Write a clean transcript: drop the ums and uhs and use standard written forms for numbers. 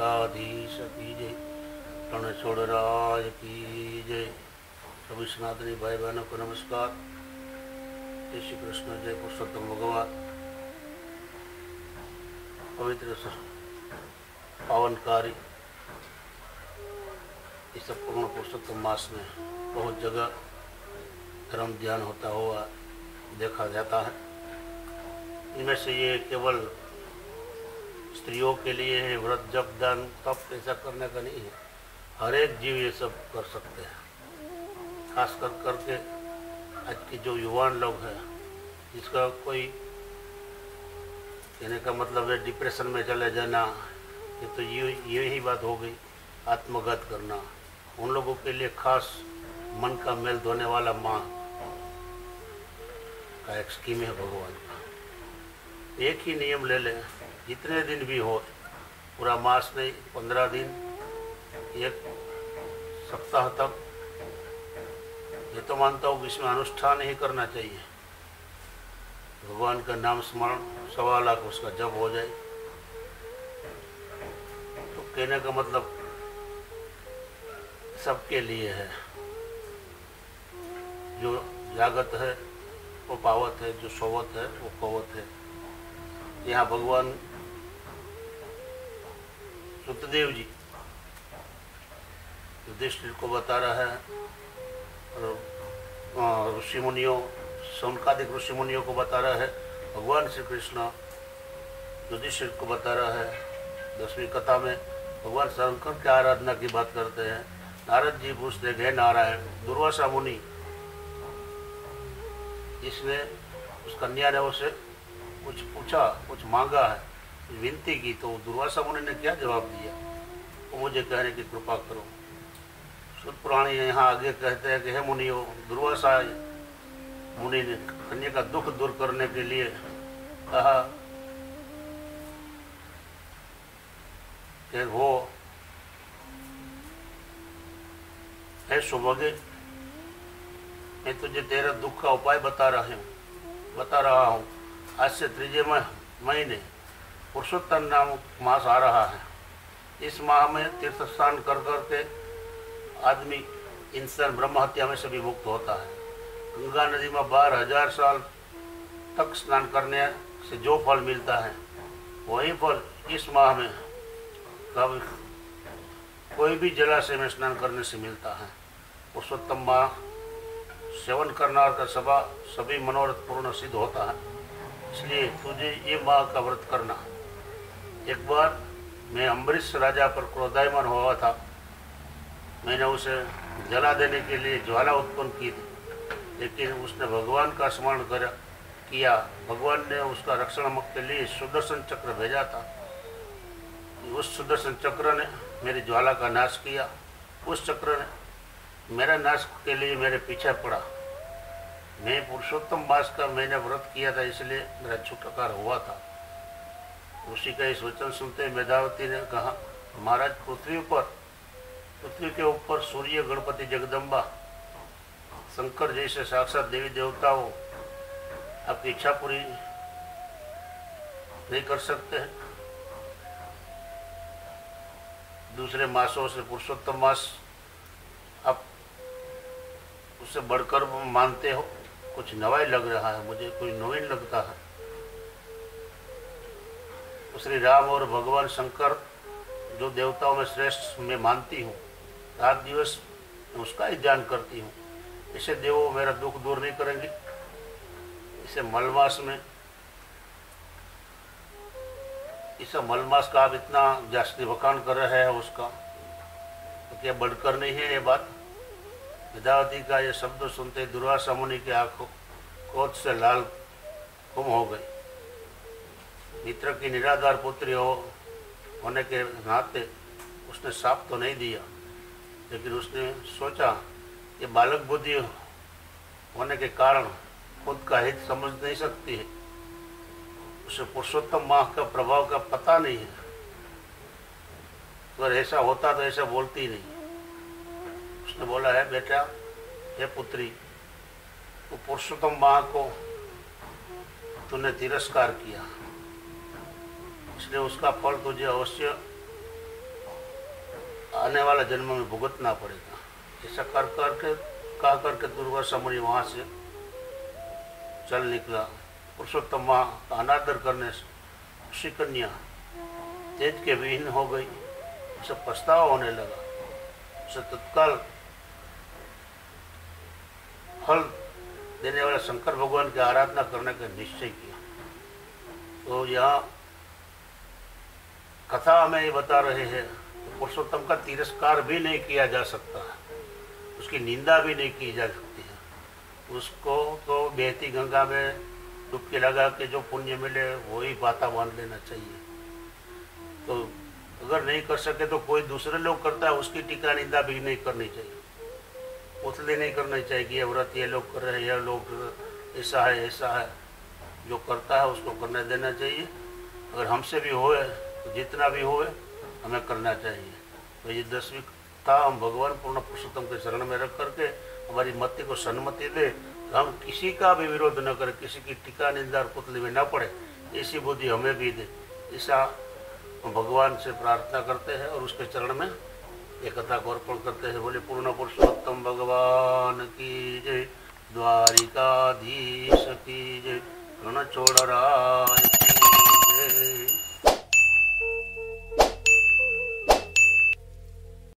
द्वारकाधीश की जय, रणछोड़राज की जय। सभी सनातनी भाई बहनों को नमस्कार। जय श्री कृष्ण, जय पुरुषोत्तम भगवान। पवित्र पावनकारी इस पूर्ण पुरुषोत्तम मास में बहुत जगह धर्म ध्यान होता हुआ देखा जाता है। इनमें से ये केवल स्त्रियों के लिए है, व्रत जप दान तप ऐसा करने का नहीं है। हर एक जीव ये सब कर सकते हैं। खास कर करके आज के जो युवान लोग हैं, जिसका कोई कहने का मतलब है डिप्रेशन में चले जाना, ये तो ये ही बात हो गई, आत्मघात करना। उन लोगों के लिए खास मन का मेल धोने वाला माँ का एक स्कीम है भगवान का। एक ही नियम ले लें, जितने दिन भी हो, पूरा मास नहीं, 15 दिन, एक सप्ताह तक। ये तो मानता हूँ कि इसमें अनुष्ठान ही करना चाहिए। भगवान का नाम स्मरण 1.25 लाख उसका जप हो जाए। तो कहने का मतलब सबके लिए है। जो जागत है वो पावत है, जो सोवत है वो पवत है। यहाँ भगवान सुतदेव जी युधिष्ठिर को बता रहा है, और ऋषि मुनियों, सौनकादिक ऋषि मुनियों को बता रहा है। भगवान श्री कृष्ण युधिष्ठिर को बता रहा है। 10वीं कथा में भगवान शंकर की आराधना की बात करते हैं। नारद जी पूछते हैं, हे नारायण, दुर्वासा मुनि, इसने उस कन्या ने उसे कुछ पूछा, कुछ मांगा है, विनती की, तो दुर्वासा मुनि ने क्या जवाब दिया? वो मुझे कहने की कृपा करो। शुद्ध पुराणी यहाँ आगे कहते हैं कि हे मुनियो, दुर्वासा मुनि ने कन्या का दुख दूर करने के लिए कहा कि वो है सुभगे, मैं तुझे तेरे दुख का उपाय बता रहा हूँ। आज से 3 महीने पुरुषोत्तम नाम मास आ रहा है। इस माह में तीर्थ स्नान कर करके आदमी, इंसान ब्रह्म हत्या में से भी मुक्त होता है। गंगा नदी में 12,000 साल तक स्नान करने से जो फल मिलता है, वही फल इस माह में कभी कोई भी जलाशय में स्नान करने से मिलता है। पुरुषोत्तम माह सेवन करना का सभी मनोरथ पूर्ण सिद्ध होता है। इसलिए तुझे ये माह का व्रत करना। एक बार मैं अम्बरीश राजा पर क्रोधायमान हुआ था। मैंने उसे जला देने के लिए ज्वाला उत्पन्न की थी, लेकिन उसने भगवान का स्मरण किया। भगवान ने उसका रक्षण के लिए सुदर्शन चक्र भेजा था। उस सुदर्शन चक्र ने मेरी ज्वाला का नाश किया। उस चक्र ने मेरा नाश के लिए मेरे पीछे पड़ा। मैं पुरुषोत्तम मास का मैंने व्रत किया था, इसलिए मेरा छुटकारा हुआ था। ऋषि का इस वचन सुनते मेधावती ने कहा, महाराज, पृथ्वी के ऊपर सूर्य, गणपति, जगदम्बा, शंकर जैसे साक्षात देवी देवताओं आपकी इच्छा पूरी नहीं कर सकते हैं। दूसरे मासों से पुरुषोत्तम मास आप उससे बढ़कर मानते हो। कुछ नवाई लग रहा है, मुझे कोई नवीन लगता है। श्री राम और भगवान शंकर जो देवताओं में श्रेष्ठ मैं मानती हूँ, रात दिवस उसका ही ध्यान करती हूँ। इसे देवो मेरा दुख दूर नहीं करेंगे। इसे मलमास में, इसे मलमास का आप इतना जास्ती बखान कर रहे हैं उसका, तो क्या बढ़कर नहीं है ये बात? वेदावती का ये शब्द सुनते दुर्वासा मुनि की आंखों क्रोध से लाल गुम हो गई। मित्र की निराधार पुत्री होने के नाते उसने साप तो नहीं दिया, लेकिन उसने सोचा कि बालक बुद्धि होने के कारण खुद का हित समझ नहीं सकती है, उसे पुरुषोत्तम माह का प्रभाव का पता नहीं है। अगर ऐसा होता तो ऐसा बोलती नहीं। उसने बोला, है बेटा, हे पुत्री, तो पुरुषोत्तम माह को तूने तिरस्कार किया, इसलिए उसका फल तुझे अवश्य आने वाला जन्म में भुगतना पड़ेगा। ऐसा कह करके दुर्वासा मुनि वहाँ से चल निकला। पुरुषोत्तम माँ का अनादर करने से उसी कन्या तेज के विहीन हो गई। उसे पछतावा होने लगा। उसे तत्काल फल देने वाले शंकर भगवान की आराधना करने का निश्चय किया। तो यहाँ कथा हमें ये बता रहे हैं तो पुरुषोत्तम का तिरस्कार भी नहीं किया जा सकता है, उसकी निंदा भी नहीं की जा सकती है। उसको तो बहती गंगा में डुबकी लगा के जो पुण्य मिले वही बाता बांध लेना चाहिए। तो अगर नहीं कर सके तो कोई दूसरे लोग करता है उसकी टीका निंदा भी नहीं करनी चाहिए, उतले नहीं करनी चाहिए कि ये व्रत ये लोग कर रहे हैं, ये लोग ऐसा है। जो करता है उसको करने देना चाहिए। अगर हमसे भी होए तो जितना भी होए हमें करना चाहिए। तो ये 10वीं था, हम भगवान पूर्ण पुरुषोत्तम के शरण में रख करके हमारी मति को सन्मति दे, तो हम किसी का भी विरोध न करें, किसी की टीका निंदा और पुतली में न पड़े, ऐसी बुद्धि हमें भी दे। ऐसा भगवान से प्रार्थना करते हैं और उसके चरण में ये कथा को अर्पण करते हैं। बोले पूर्ण पुरुषोत्तम भगवान की जय, द्वारिकाधीश की जय, रणछोड़ राय की जय।